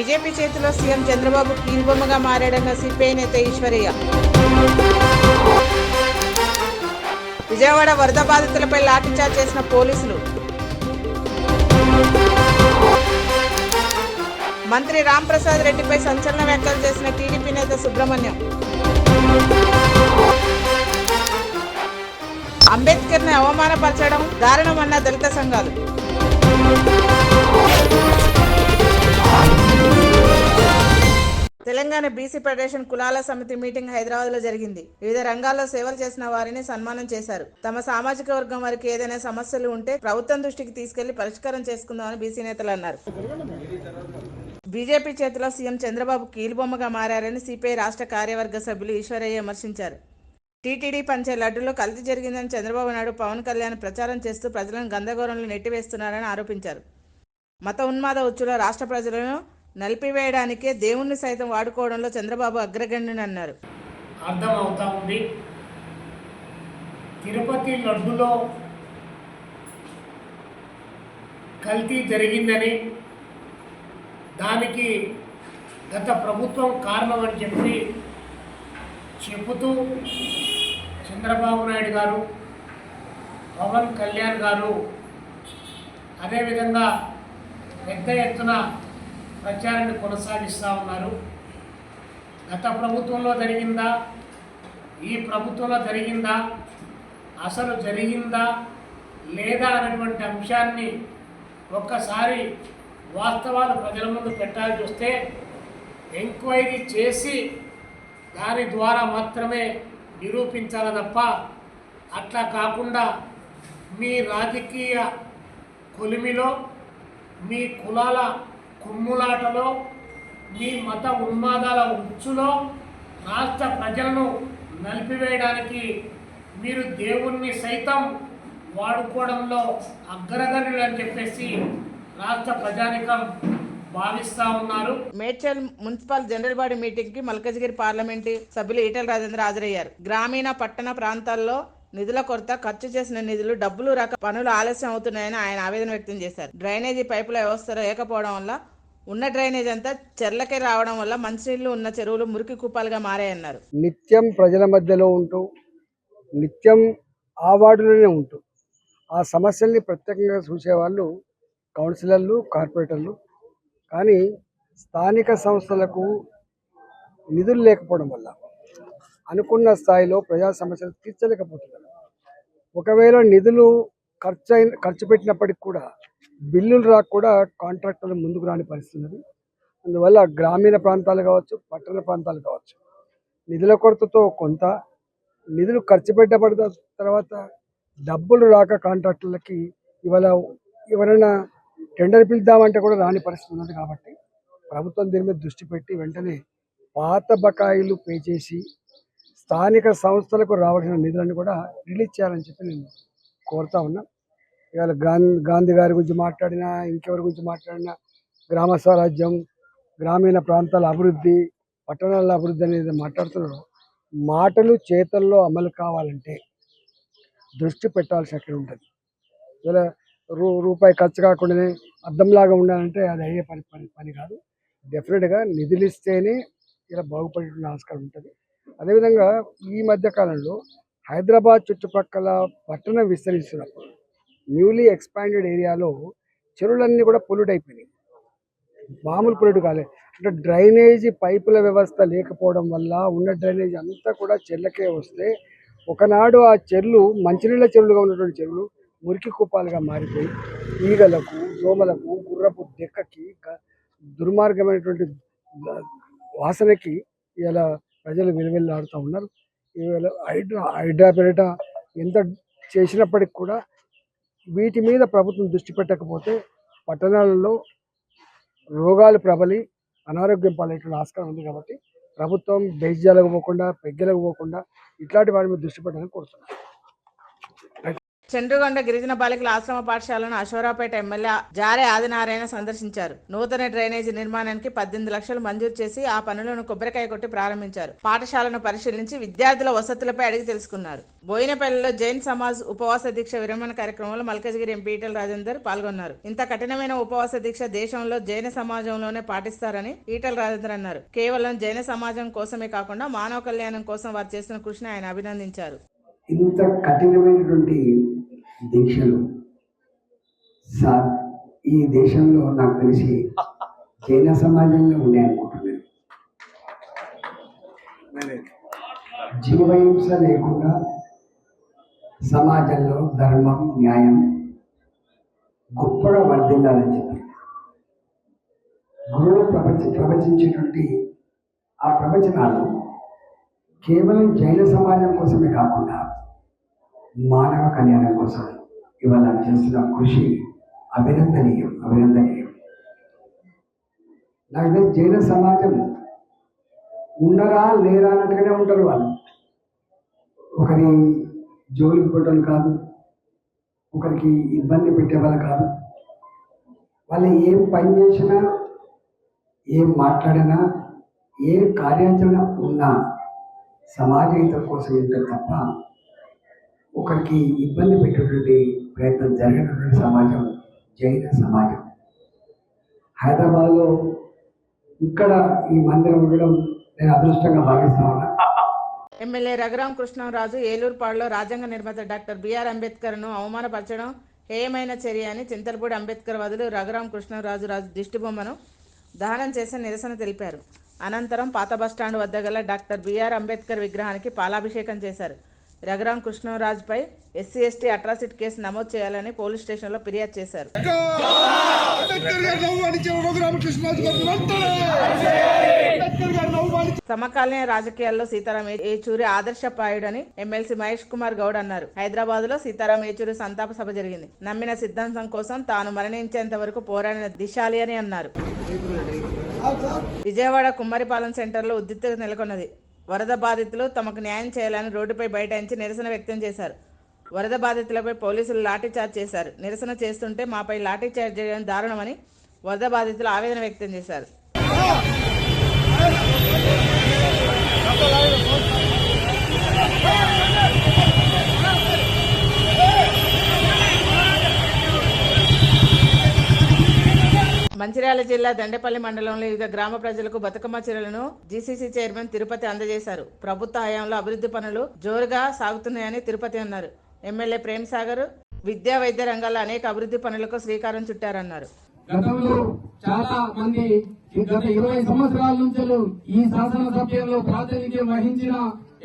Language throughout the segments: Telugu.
బీజేపీ చేతిలో సీఎం చంద్రబాబు కీలుబొమ్మగా మారాడన్న సిపిఐ నేత ఈశ్వరయ్య. విజయవాడ వరద బాధితులపై లాఠీచార్జ్ చేసిన పోలీసులు. మంత్రి రాంప్రసాద్ రెడ్డిపై సంచలన వ్యాఖ్యలు చేసిన టీడీపీ నేత సుబ్రహ్మణ్యం. అంబేద్కర్ని అవమానపరచడం దారుణమన్న దళిత సంఘాలు. తెలంగాణ బీసీ ఫెడరేషన్ కులాల సమితి మీటింగ్ హైదరాబాద్ లో జరిగింది. వివిధ రంగాల్లో సేవలు చేసిన వారిని సన్మానం చేశారు. తమ సామాజిక వర్గం వారికి ఏదైనా సమస్యలు ఉంటే ప్రభుత్వం దృష్టికి తీసుకెళ్లి పరిష్కారం చేసుకుందామని బీసీ నేతలు అన్నారు. బీజేపీ చేతిలో సీఎం చంద్రబాబు కీలుబొమ్మగా మారారని సిపిఐ రాష్ట్ర కార్యవర్గ సభ్యులు ఈశ్వరయ్య విమర్శించారు. టీటీడీ పంచే లడ్డులో కల్తీ జరిగిందని చంద్రబాబు నాయుడు పవన్ కళ్యాణ్ ప్రచారం చేస్తూ ప్రజలను గందరగోళంలో నెట్టివేస్తున్నారని ఆరోపించారు. మత ఉన్మాద ఉచ్చులో రాష్ట్ర ప్రజలను నలిపివేయడానికే దేవుణ్ణి సైతం వాడుకోవడంలో చంద్రబాబు అగ్రగణ్యుని అన్నారు. అర్థమవుతా ఉంది. తిరుపతి లడ్డులో కల్తీ జరిగిందని, దానికి గత ప్రభుత్వం కారణం అని చెబుతూ చంద్రబాబు నాయుడు గారు, పవన్ కళ్యాణ్ గారు అదేవిధంగా పెద్ద ఎత్తున ప్రచారాన్ని కొనసాగిస్తూ ఉన్నారు. గత ప్రభుత్వంలో జరిగిందా, ఈ ప్రభుత్వంలో జరిగిందా, అసలు జరిగిందా లేదా అనేటువంటి అంశాన్ని ఒక్కసారి వాస్తవాలు ప్రజల ముందు పెట్టాల్సి వస్తే ఎంక్వైరీ చేసి దాని ద్వారా మాత్రమే నిరూపించాలి తప్ప అట్లా కాకుండా మీ రాజకీయ కొలిమిలో, మీ కులాల కుమ్ములాటలో, మీ మత ఉన్మాదాల ఉచ్చులో రాష్ట్ర ప్రజలను నలిపివేయడానికి మీరు దేవుణ్ణి సైతం వాడుకోవడంలో అగ్రగణ్యులు అని చెప్పేసి రాష్ట్ర ప్రజానికం భావిస్తూ ఉన్నారు. Medchal municipal general body meeting కి మల్కజ్గిరి పార్లమెంటు సభ్యులు ఈటెల రాజేందర్ హాజరయ్యారు. గ్రామీణ పట్టణ ప్రాంతాల్లో నిధుల కొరత, ఖర్చు చేసిన నిధులు, డబ్బులు రాక పనులు ఆలస్యం అవుతున్నాయని ఆయన ఆవేదన వ్యక్తం చేశారు. డ్రైనేజీ పైపుల వ్యవస్థ లేకపోవడం వల్ల ఉన్న డ్రైనేజ్ అంతా చెర్లకే రావడం వల్ల మంచినీళ్లు ఉన్న చెరువులు మురికి కూపాలుగా మారాయన్నారు. నిత్యం ప్రజల మధ్యలో ఉంటూ, నిత్యం ఆ వార్డులోనే ఉంటూ ఆ సమస్యల్ని ప్రత్యేకంగా చూసేవాళ్ళు కౌన్సిలర్లు, కార్పొరేటర్లు. కానీ స్థానిక సంస్థలకు నిధులు లేకపోవడం వల్ల అనుకున్న స్థాయిలో ప్రజా సమస్యలు తీర్చలేకపోతున్నారు. ఒకవేళ నిధులు ఖర్చు పెట్టినప్పటికి కూడా బిల్లులు రాక కూడా కాంట్రాక్టర్లు ముందుకు రాని పరిస్థితి. అందువల్ల గ్రామీణ ప్రాంతాలు కావచ్చు, పట్టణ ప్రాంతాలు కావచ్చు, నిధుల కొరతతో కొంత, నిధులు ఖర్చు పెట్టబడిన తర్వాత డబ్బులు రాక కాంట్రాక్టర్లకి ఇవాళ ఎవరైనా టెండర్ పిలుద్దామంటే కూడా రాని పరిస్థితి ఉన్నది. కాబట్టి ప్రభుత్వం దీని మీద దృష్టి పెట్టి వెంటనే పాత బకాయిలు పే చేసి స్థానిక సంస్థలకు రావాల్సిన నిధులను కూడా రిలీజ్ చేయాలని చెప్పి నేను కోరుతా ఉన్నా. ఇవాళ గాంధీ గారి గురించి మాట్లాడినా, ఇంకెవరి గురించి మాట్లాడినా గ్రామ స్వరాజ్యం, గ్రామీణ ప్రాంతాల అభివృద్ధి, పట్టణాల అభివృద్ధి అనేది మాట్లాడుతున్నారు. మాటలు చేతల్లో అమలు కావాలంటే దృష్టి పెట్టాల్సి అక్కడ ఉంటుంది. ఇవాళ రూపాయి ఖర్చు కాకుండానే అద్దంలాగా ఉండాలంటే అది అయ్యే పని కాదు. డెఫినెట్గా నిధులు ఇస్తేనే ఇలా బాగుపడే ఆస్కారం ఉంటుంది. అదేవిధంగా ఈ మధ్యకాలంలో హైదరాబాద్ చుట్టుపక్కల పట్టణం విస్తరిస్తున్నప్పుడు న్యూలీ ఎక్స్పాండెడ్ ఏరియాలో చెరువులన్నీ కూడా పొల్యూట్ అయిపోయినాయి. మామూలు పొల్యూట్ కాలేదు. అంటే డ్రైనేజీ పైపుల వ్యవస్థ లేకపోవడం వల్ల ఉన్న డ్రైనేజ్ అంతా కూడా చెర్లకే వస్తే ఒకనాడు ఆ చెరువులు మంచినీళ్ళ చెరువులుగా ఉన్నటువంటి చెరువులు మురికి కూపాలుగా మారిపోయి ఈగలకు, దోమలకు, గుర్రపు డెక్కకి, దుర్మార్గమైనటువంటి వాసనకి ఇలా ప్రజలు విలువెల్లాడుతూ ఉన్నారు. ఇవాళ హైడ్రా పేరిట ఎంత చేసినప్పటికి కూడా వీటి మీద ప్రభుత్వం దృష్టి పెట్టకపోతే పట్టణాలలో రోగాలు ప్రబలి అనారోగ్యం పాలయ్యేటువంటి ఆస్కారం ఉంది. కాబట్టి ప్రభుత్వం బేస్జాలకు పోకుండా, పెగ్గలకు పోకుండా ఇట్లాంటి వాటి మీద దృష్టి పెట్టాలని కోరుతున్నాను. చంద్రగొండ గిరిజన బాలికల ఆశ్రమ పాఠశాలను అశ్వరావుపేట ఎమ్మెల్యే జారే ఆదినారాయణ సందర్శించారు. నూతన డ్రైనేజీ నిర్మాణానికి 18 లక్షలు మంజూరు చేసి ఆ పనులను కొబ్బరికాయ కొట్టి ప్రారంభించారు. పాఠశాలను పరిశీలించి విద్యార్థుల వసతులపై అడిగి తెలుసుకున్నారు. బోయినపల్లిలో జైన్ సమాజ్ ఉపవాస దీక్ష విరమణ కార్యక్రమంలో మల్కజ్గిరి ఎంపీ ఈటెల రాజేందర్ పాల్గొన్నారు. ఇంత కఠినమైన ఉపవాస దీక్ష దేశంలో జైన సమాజంలోనే పాటిస్తారని ఈటెల రాజేందర్ అన్నారు. కేవలం జైన సమాజం కోసమే కాకుండా మానవ కళ్యాణం కోసం వారు చేస్తున్న కృషిని ఆయన అభినందించారు. ఇంత కఠినమైనటువంటి దీక్షలు సార్ ఈ దేశంలో నాకు తెలిసి జైన సమాజంలో ఉన్నాయనుకుంటున్నాను. జీవహింస లేకుండా సమాజంలో ధర్మం న్యాయం గొప్పగా వర్ధిల్లాలని చెప్పి గురువులు ప్రవచించేటువంటి ఆ ప్రవచనాలు కేవలం జైన సమాజం కోసమే కాకుండా మానవ కళ్యాణం కోసం ఇవాళ చేస్తున్న కృషి అభినందనీయం. నాకు జైన సమాజం ఉండరా లేరా అన్నట్టుగానే ఉంటారు. వాళ్ళు ఒకరి జోలికి పెట్టడం కాదు, ఒకరికి ఇబ్బంది పెట్టేవాళ్ళు కాదు. వాళ్ళు ఏం పని చేసినా ఏం మాట్లాడినా ఏ కార్యాచరణ ఉన్నా సమాజ హితం కోసం ఉంటుంది తప్ప ఒకరికి ఇబ్బంది పెట్టేటువంటి ప్రయత్నం జరిగినటువంటి సమాజం జైన సమాజం. హైదరాబాద్లో ఇక్కడ ఈ మందిరం ఉండడం నేను అదృష్టంగా భావిస్తా ఉన్నా. ఎమ్మెల్యే రఘురామ కృష్ణరాజు ఏలూరుపాడులో రాజ్యాంగ నిర్మాత డాక్టర్ బిఆర్ అంబేద్కర్ను అవమానపరచడం హేయమైన చర్య అని చింతలపూడి అంబేద్కర్ వదులు రఘురామ కృష్ణరాజు దిష్టిబొమ్మను దహనం చేసి నిరసన తెలిపారు. అనంతరం పాత బస్టాండ్ వద్ద గల డాక్టర్ బిఆర్ అంబేద్కర్ విగ్రహానికి పాలాభిషేకం చేశారు. రఘురామ కృష్ణరాజుపై SC/ST అట్రాసిటీ కేసు నమోదు చేయాలని పోలీస్ స్టేషన్లో ఫిర్యాదు చేశారు. సమకాలీన రాజకీయాల్లో సీతారాం ఏచూరి ఆదర్శపాయుడని ఎమ్మెల్సీ మహేష్ కుమార్ గౌడ్ అన్నారు. హైదరాబాద్ లో సీతారాం ఏచూరి సంతాప సభ జరిగింది. నమ్మిన సిద్ధాంతం కోసం తాను మరణించేంత వరకు పోరాడిన దిశాలి అని అన్నారు. విజయవాడ కుమ్మరిపాలెం సెంటర్లో ఉద్రిక్తత నెలకొన్నది. వరద బాధితులు తమకు న్యాయం చేయాలని రోడ్డుపై బైఠాయించి నిరసన వ్యక్తం చేశారు. వరద బాధితులపై పోలీసులు లాఠీచార్జ్ చేశారు. నిరసన చేస్తుంటే మాపై లాఠీచార్జ్ చేయడం దారుణమని వరద బాధితులు ఆవేదన వ్యక్తం చేశారు. మంచిర్యాల జిల్లా దండేపల్లి మండలంలో వివిధ గ్రామ ప్రజలకు బతుకమ్మ చీరలను GCC చైర్మన్ తిరుపతి అందజేశారు. ప్రభుత్వ హయాంలో అభివృద్ధి పనులు జోరుగా సాగుతున్నాయని తిరుపతి అన్నారు. ఎమ్మెల్యే ప్రేమ్ సాగర్ విద్యా వైద్య రంగాల్లో అనేక అభివృద్ధి పనులకు శ్రీకారం చుట్టారన్నారు. గతంలో చాలా మంది గత 20 సంవత్సరాల నుంచి ఈ శాసనసభ్యంలో ప్రాతినిధ్యం వహించిన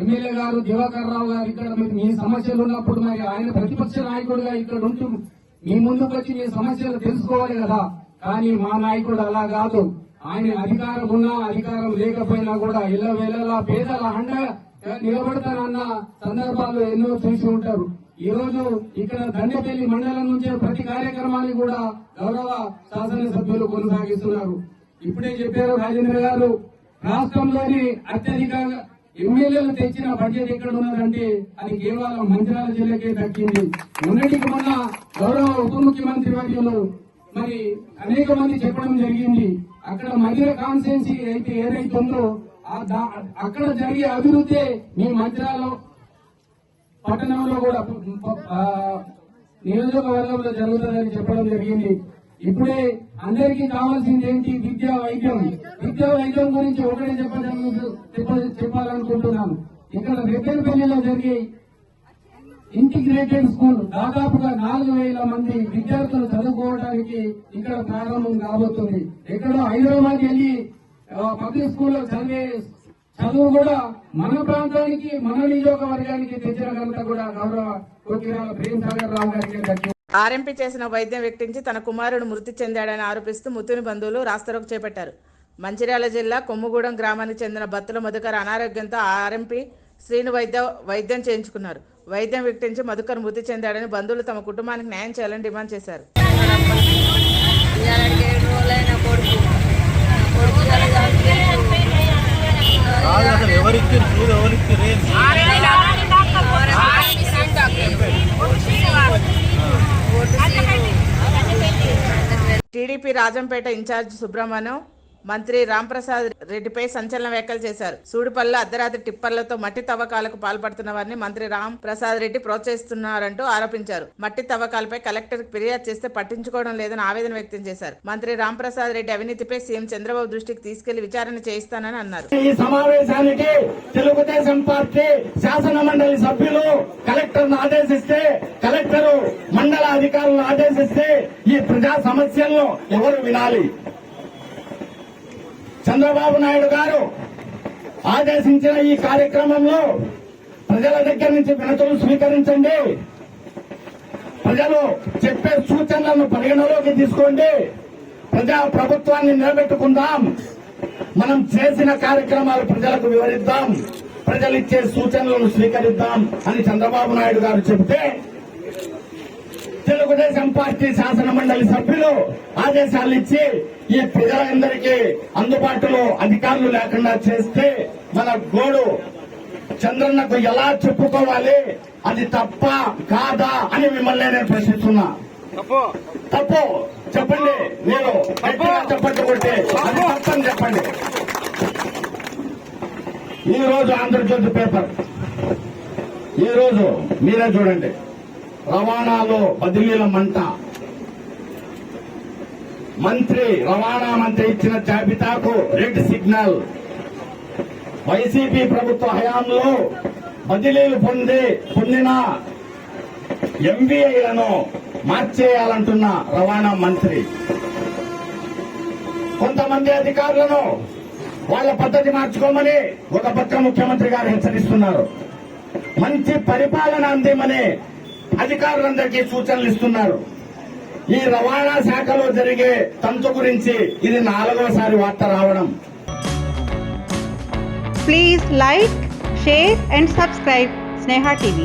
ఎమ్మెల్యే గారు దివాకర్ రావు గారు ఇక్కడ మీ సమస్యలు ఉన్నప్పుడు మరి ఆయన ప్రతిపక్ష నాయకుడిగా ఇక్కడ ఉంటూ మీ ముందుకు వచ్చి మీ సమస్యలు తెలుసుకోవాలి కదా. కానీ మా నాయకుడు అలా కాదు. ఆయన అధికారం ఉన్నా అధికారం లేకపోయినా కూడా ఇళ్ల పేదల అండగా నిలబడతానన్న సందర్భాలు ఎన్నో చూసి ఉంటారు. ఈ రోజు ఇక్కడ దండేపల్లి మండలం నుంచే ప్రతి కార్యక్రమాన్ని కూడా గౌరవ శాసనసభ్యులు కొనసాగిస్తున్నారు. ఇప్పుడే చెప్పారు రాజేంద్ర గారు, రాష్ట్రంలోని అత్యధిక ఎమ్మెల్యేలు తెచ్చిన బడ్జెట్ ఎక్కడ ఉన్నదంటే అది కేవలం మంచిర్యాల జిల్లాకే దక్కింది. మొన్నటికి మొన్న గౌరవ ఉప ముఖ్యమంత్రి వర్యులు మరి అనేక మంది చెప్పడం జరిగింది. అక్కడ మధ్య కాన్స్టిట్యున్సీ అయితే ఏదైతే ఉందో అక్కడ జరిగే అభివృద్ధి మీ మంచిర్యాల పట్టణంలో కూడా నియోజకవర్గంలో జరుగుతుందని చెప్పడం జరిగింది. ఇప్పుడే అందరికీ కావాల్సింది ఏంటి? విద్యా వైద్యం. విద్యా వైద్యం గురించి ఒకటే చెప్పాలనుకుంటున్నాను. ఇక్కడ రెడ్డెనపల్లిలో జరిగే ఇంటిగ్రేటెడ్ స్కూల్ దాదాపుగా 4,000 మంది విద్యార్థులు చదువుకోవడానికి ఇక్కడ ప్రారంభం కాబోతుంది. ఎక్కడో హైదరాబాద్ వెళ్ళి పబ్లిక్ స్కూల్లో చదివే చదువు కూడా మన ప్రాంతానికి మన నియోజకవర్గానికి తెచ్చిన ఘనత కూడా గౌరవ కొట్టిరాల ప్రేమ్ సాగర్ రావు గారికి దక్కింది. ఆర్ఎంపీ చేసిన వైద్యం వ్యక్తించి తన కుమారుడు మృతి చెందాడని ఆరోపిస్తూ ముత్తుని బంధువులు రాస్తారోకో చేపట్టారు. మంచిర్యాల జిల్లా కొమ్ముగూడెం గ్రామానికి చెందిన బత్తుల మధుకర్ అనారోగ్యంతో ఆర్ఎంపీ శ్రీను వైద్యం చేయించుకున్నారు. వైద్యం వ్యక్తించి మధుకర్ మృతి చెందాడని బంధువులు తమ కుటుంబానికి న్యాయం చేయాలని డిమాండ్ చేశారు. టీడీపీ రాజంపేట ఇన్ఛార్జ్ సుబ్రహ్మణ్యం మంత్రి రాంప్రసాద్ రెడ్డిపై సంచలన వ్యాఖ్యలు చేశారు. సూడిపల్లిలో అర్ధరాత్రి టిప్పర్లతో మట్టి తవ్వకాలకు పాల్పడుతున్న వారిని మంత్రి రాంప్రసాద్ రెడ్డి ప్రోత్సహిస్తున్నారంటూ ఆరోపించారు. మట్టి తవ్వకాలపై కలెక్టర్కి ఫిర్యాదు చేస్తే పట్టించుకోవడం లేదని ఆవేదన వ్యక్తం చేశారు. మంత్రి రాంప్రసాద్ రెడ్డి అవినీతిపై సీఎం చంద్రబాబు దృష్టికి తీసుకెళ్లి విచారణ చేయిస్తానని అన్నారు. ఈ సమావేశానికి తెలుగుదేశం పార్టీ శాసన మండలి సభ్యులు కలెక్టర్ను ఆదేశిస్తే, కలెక్టర్ మండల అధికారులను ఆదేశిస్తే ఈ ప్రజా సమస్యలను ఎవరు వినాలి? చంద్రబాబు నాయుడు గారు ఆదేశించిన ఈ కార్యక్రమంలో ప్రజల దగ్గర నుంచి వినతులు స్వీకరించండి. ప్రజలు చెప్పే సూచనలను పరిగణలోకి తీసుకోండి. ప్రజా ప్రభుత్వాన్ని నిలబెట్టుకుందాం. మనం చేసిన కార్యక్రమాలు ప్రజలకు వివరిద్దాం. ప్రజలు ఇచ్చే సూచనలను స్వీకరిద్దాం అని చంద్రబాబు నాయుడు గారు చెబితే తెలుగుదేశం పార్టీ శాసన మండలి సభ్యులు ఆదేశాలు ఇచ్చి ఈ ప్రజలందరికీ అందుబాటులో అధికారులు లేకుండా చేస్తే మన గోడు చంద్రన్నకు ఎలా చెప్పుకోవాలి? అది తప్ప కాదా అని మిమ్మల్ని నేను ప్రశ్నిస్తున్నా. తప్పు చెప్పండి. నేను గట్టిగా చెప్పట్టు కొట్టే అది తప్పని చెప్పండి. ఈ రోజు ఆంధ్రజ్యోతి పేపర్, ఈ రోజు మీరే చూడండి, రవాణాలో బదిలీల మంట. రవాణా మంత్రి ఇచ్చిన జాబితాకు రెడ్ సిగ్నల్. వైసీపీ ప్రభుత్వ హయాంలో బదిలీలు పొందిన ఎంబీఐలను మార్చేయాలంటున్న రవాణా మంత్రి. కొంతమంది అధికారులను వాళ్ళ పద్ధతి మార్చుకోమని ఒక పక్క ముఖ్యమంత్రి గారు హెచ్చరిస్తున్నారు. మంచి పరిపాలన అందేమని అధికారులందరికీ సూచనలు ఇస్తున్నారు. ఈ రవాణా శాఖలో జరిగే తంతు గురించి ఇది 4వసారి వార్త రావడం. Please like, share and subscribe Sneha TV.